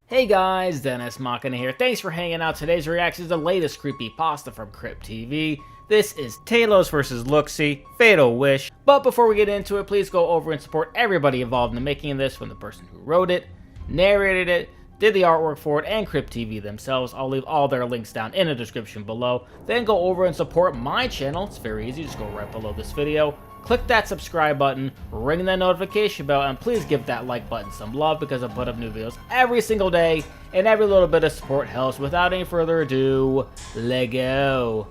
Hey guys, Dennis Machina here. Thanks for hanging out. Today's reaction is the latest creepypasta from Crypt TV. This is TELOS vs. Looksee, Fatal Wish. But before we get into it, please go over and support everybody involved in the making of this, from the person who wrote it, narrated it, did the artwork for it, and Crypt TV themselves. I'll leave all their links down in the description below. Then go over and support my channel. It's very easy, just go right below this video. Click that subscribe button, ring that notification bell, and please give that like button some love because I put up new videos every single day, and every little bit of support helps. Without any further ado, LEGGO.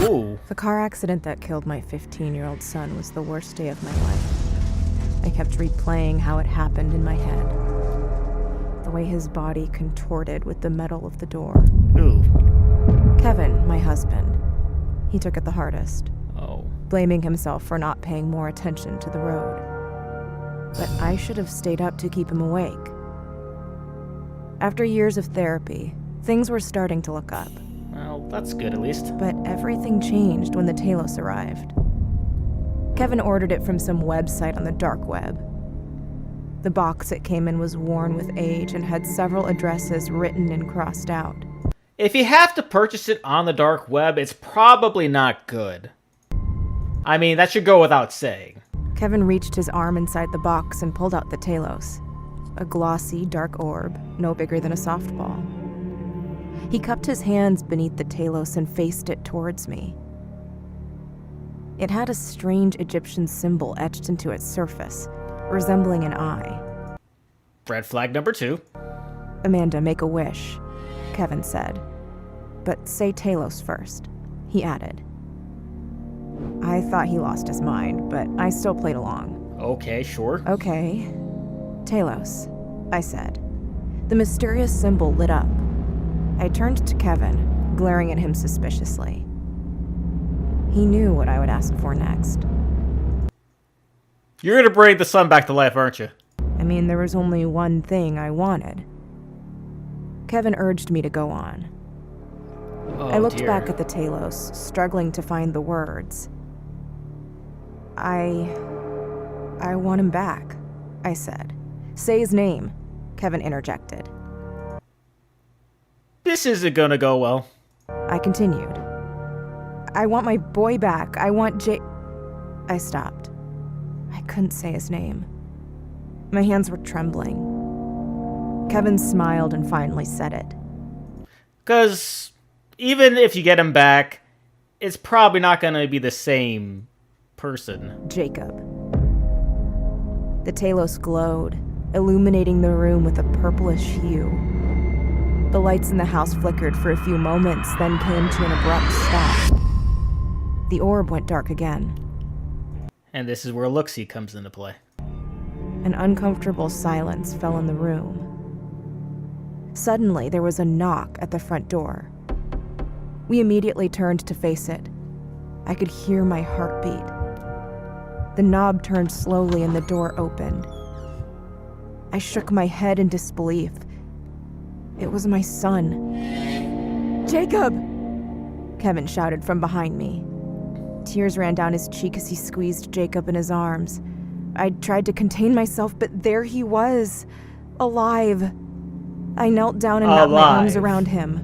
Ooh. The car accident that killed my 15-year-old son was the worst day of my life. I kept replaying how it happened in my head. The way his body contorted with the metal of the door. Ooh. Kevin, my husband, he took it the hardest. Oh. Blaming himself for not paying more attention to the road. But I should have stayed up to keep him awake. After years of therapy, things were starting to look up. Well, that's good at least. But everything changed when the TELOS arrived. Kevin ordered it from some website on the dark web. The box it came in was worn with age and had several addresses written and crossed out. If you have to purchase it on the dark web, it's probably not good. I mean, that should go without saying. Kevin reached his arm inside the box and pulled out the TELOS, a glossy, dark orb, no bigger than a softball. He cupped his hands beneath the TELOS and faced it towards me. It had a strange Egyptian symbol etched into its surface, resembling an eye. Red flag number 2. "Amanda, make a wish," Kevin said. "But say TELOS first," he added. I thought he lost his mind, but I still played along. Okay, sure. "Okay. TELOS," I said. The mysterious symbol lit up. I turned to Kevin, glaring at him suspiciously. He knew what I would ask for next. You're gonna bring the sun back to life, aren't you? I mean, there was only one thing I wanted. Kevin urged me to go on. Oh, I looked dear. back at the TELOS, struggling to find the words. I want him back," I said. "Say his name," Kevin interjected. This isn't gonna go well. I continued. "I want my boy back. I want I stopped. I couldn't say his name. My hands were trembling. Kevin smiled and finally said it. Because even if you get him back, it's probably not gonna be the same person. Jacob. The TELOS glowed, illuminating the room with a purplish hue. The lights in the house flickered for a few moments, then came to an abrupt stop. The orb went dark again. And this is where Looksee comes into play. An uncomfortable silence fell in the room. Suddenly, there was a knock at the front door. We immediately turned to face it. I could hear my heartbeat. The knob turned slowly and the door opened. I shook my head in disbelief. It was my son. "Jacob!" Kevin shouted from behind me. Tears ran down his cheek as he squeezed Jacob in his arms. I tried to contain myself, but there he was, alive. I knelt down and wrapped my arms around him.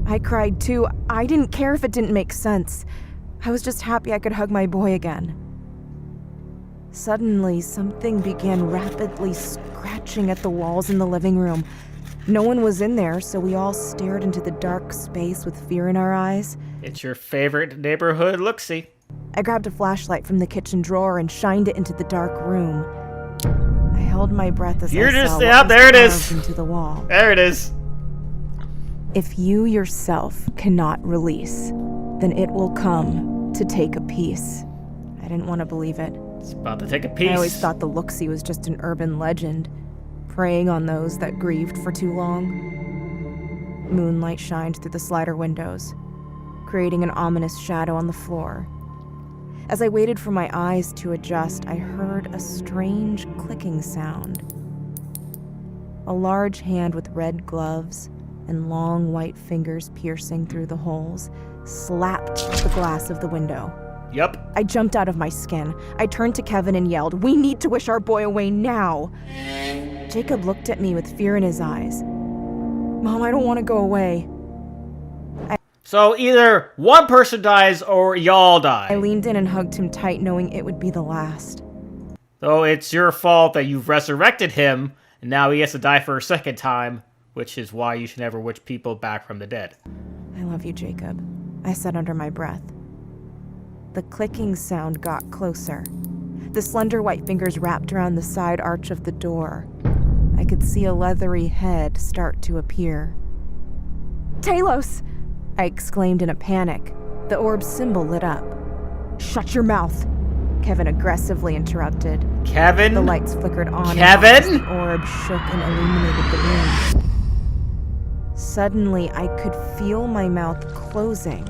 I cried too. I didn't care if it didn't make sense. I was just happy I could hug my boy again. Suddenly, something began rapidly scratching at the walls in the living room. No one was in there, so we all stared into the dark space with fear in our eyes. It's your favorite neighborhood Looksee. I grabbed a flashlight from the kitchen drawer and shined it into the dark room. I held my breath as I saw what there it was is. carved into the wall. There it is. "If you yourself cannot release, then it will come to take a piece." I didn't want to believe it. It's about to take a piece. I always thought the Looksee was just an urban legend, preying on those that grieved for too long. Moonlight shined through the slider windows, creating an ominous shadow on the floor. As I waited for my eyes to adjust, I heard a strange clicking sound. A large hand with red gloves and long white fingers piercing through the holes slapped the glass of the window. Yep. I jumped out of my skin. I turned to Kevin and yelled, "We need to wish our boy away now!" Jacob looked at me with fear in his eyes. Mom, I don't want to go away. So either one person dies or y'all die. I leaned in and hugged him tight, knowing it would be the last. So it's your fault that you've resurrected him, and now he has to die for a second time, which is why you should never wish people back from the dead. I love you, Jacob, I said under my breath. The clicking sound got closer. The slender white fingers wrapped around the side arch of the door. I could see a leathery head start to appear. "Telos!" I exclaimed in a panic. The orb's symbol lit up. "Shut your mouth!" Kevin aggressively interrupted. Kevin? The lights flickered on Kevin? and off as the orb shook and illuminated the room. Suddenly, I could feel my mouth closing.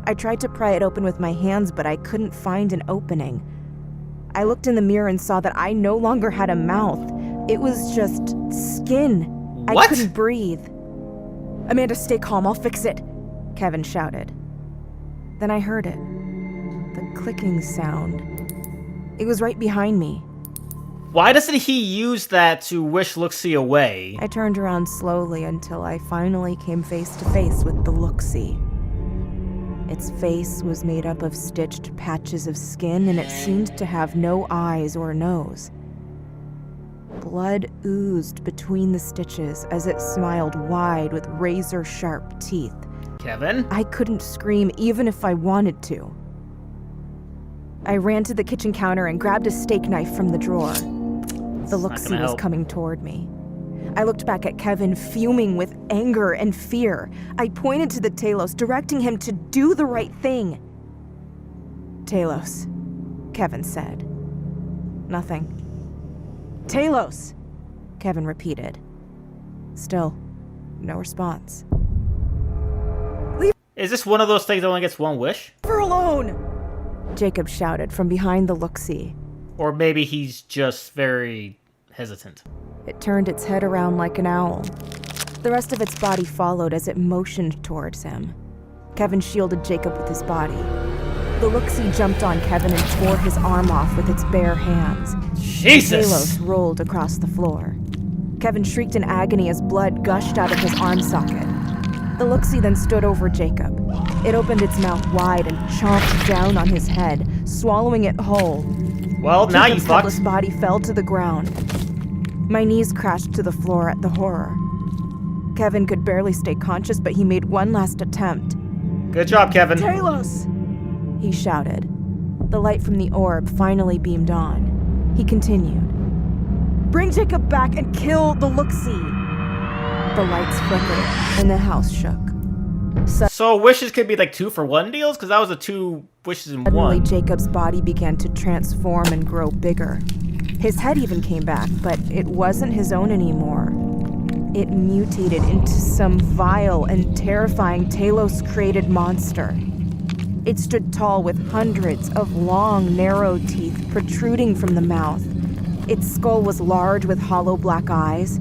I tried to pry it open with my hands, but I couldn't find an opening. I looked in the mirror and saw that I no longer had a mouth. It was just skin. What? I couldn't breathe. "Amanda, stay calm. I'll fix it," Kevin shouted. Then I heard it. The clicking sound. It was right behind me. Why doesn't he use that to wish Luxie away? I turned around slowly until I finally came face to face with the Luxie. Its face was made up of stitched patches of skin, and it seemed to have no eyes or nose. Blood oozed between the stitches as it smiled wide with razor-sharp teeth. Kevin? I couldn't scream even if I wanted to. I ran to the kitchen counter and grabbed a steak knife from the drawer. The Luxie was coming toward me. I looked back at Kevin, fuming with anger and fear. I pointed to the Telos, directing him to do the right thing. "Telos," Kevin said. Nothing. "Telos," Kevin repeated. Still, no response. Is this one of those things that only gets one wish? "Leave her alone!" Jacob shouted from behind the Luxie. Or maybe he's just very hesitant. It turned its head around like an owl. The rest of its body followed as it motioned towards him. Kevin shielded Jacob with his body. The Luxie jumped on Kevin and tore his arm off with its bare hands. Jesus! Telos rolled across the floor. Kevin shrieked in agony as blood gushed out of his arm socket. The Luxie then stood over Jacob. It opened its mouth wide and chomped down on his head, swallowing it whole. Well, now you Jacob's fucked. headless body fell to the ground. My knees crashed to the floor at the horror. Kevin could barely stay conscious, but he made one last attempt. Good job, Kevin. "Telos!" he shouted. The light from the orb finally beamed on. He continued. "Bring Jacob back and kill the Luxie!" The lights flickered, and the house shook. So wishes could be like 2-for-1 deals? Because that was a 2 wishes in Suddenly, one. Jacob's body began to transform and grow bigger. His head even came back, but it wasn't his own anymore. It mutated into some vile and terrifying Telos-created monster. It stood tall with hundreds of long, narrow teeth protruding from the mouth. Its skull was large with hollow black eyes.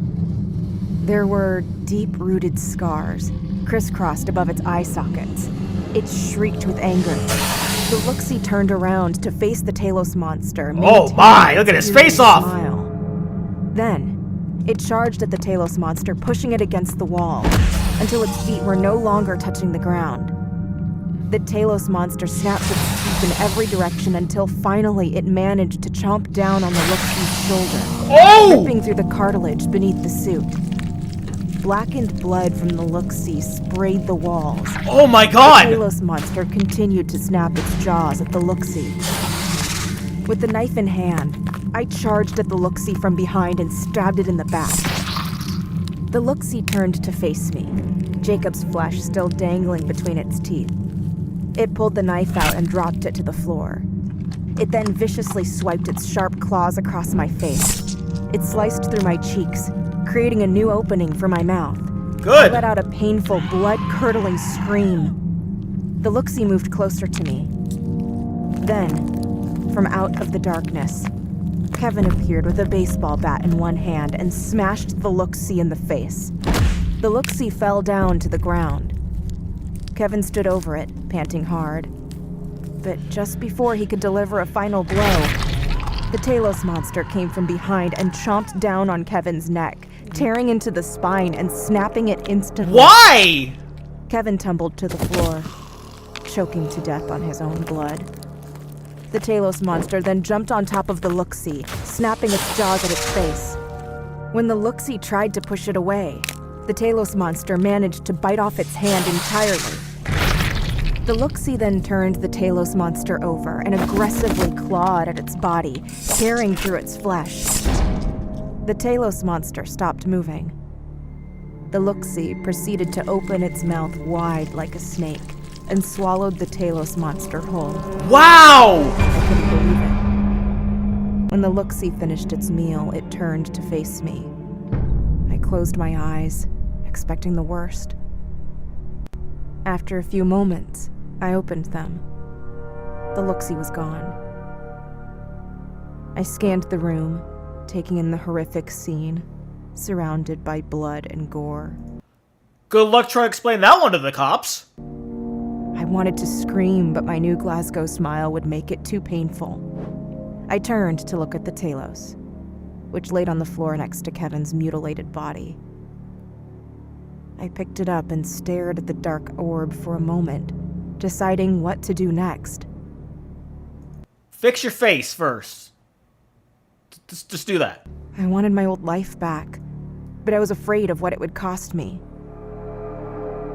There were deep-rooted scars crisscrossed above its eye sockets. It shrieked with anger. The Luxie turned around to face the Telos monster. Oh my, look at his face off! Smile. Then, it charged at the Telos monster, pushing it against the wall until its feet were no longer touching the ground. The Telos monster snapped its teeth in every direction until finally it managed to chomp down on the Luxie's shoulder, ripping through the cartilage beneath the suit. Blackened blood from the Luxie sprayed the walls. Oh my god! The Telos monster continued to snap its jaws at the Luxie. With the knife in hand, I charged at the Luxie from behind and stabbed it in the back. The Luxie turned to face me, Jacob's flesh still dangling between its teeth. It pulled the knife out and dropped it to the floor. It then viciously swiped its sharp claws across my face. It sliced through my cheeks, creating a new opening for my mouth. Good! I let out a painful, blood-curdling scream. The Luxie moved closer to me. Then, from out of the darkness, Kevin appeared with a baseball bat in one hand and smashed the Luxie in the face. The Luxie fell down to the ground. Kevin stood over it, panting hard. But just before he could deliver a final blow, The TELOS monster came from behind and chomped down on Kevin's neck, tearing into the spine and snapping it instantly. Why? Kevin tumbled to the floor, choking to death on his own blood. The TELOS monster then jumped on top of the look-see, snapping its jaws at its face. When the look-see tried to push it away, the TELOS monster managed to bite off its hand entirely. The look-see then turned the TELOS monster over and aggressively clawed at its body, tearing through its flesh. The TELOS monster stopped moving. The look-see proceeded to open its mouth wide like a snake and swallowed the TELOS monster whole. Wow! I couldn't believe it. When the look-see finished its meal, it turned to face me. I closed my eyes, expecting the worst. After a few moments, I opened them. The look-see was gone. I scanned the room, taking in the horrific scene, surrounded by blood and gore. Good luck trying to explain that one to the cops. I wanted to scream, but my new Glasgow smile would make it too painful. I turned to look at the TELOS, which laid on the floor next to Kevin's mutilated body. I picked it up and stared at the dark orb for a moment, deciding what to do next. Fix your face first. Just do that. I wanted my old life back, but I was afraid of what it would cost me.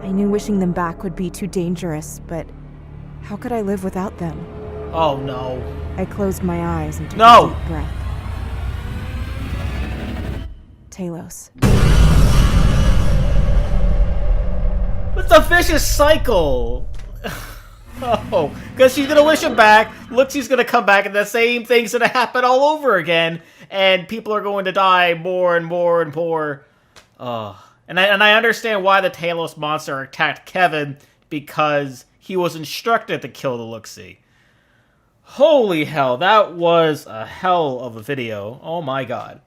I knew wishing them back would be too dangerous, but how could I live without them? Oh no. I closed my eyes and took No! a deep breath. TELOS. It's a vicious cycle. Oh, because she's gonna wish him back. Look-see's gonna come back, and the same thing's gonna happen all over again, and people are going to die more and more and more. And I understand why the TELOS monster attacked Kevin, because he was instructed to kill the look-see. Holy hell, that was a hell of a video. Oh my god.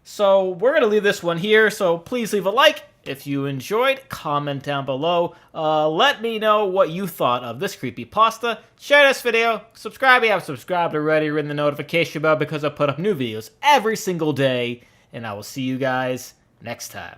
So we're gonna leave this one here. So please leave a like. If you enjoyed, comment down below. Let me know what you thought of this creepypasta. Share this video. Subscribe if you haven't subscribed already. Ring the notification bell because I put up new videos every single day. And I will see you guys next time.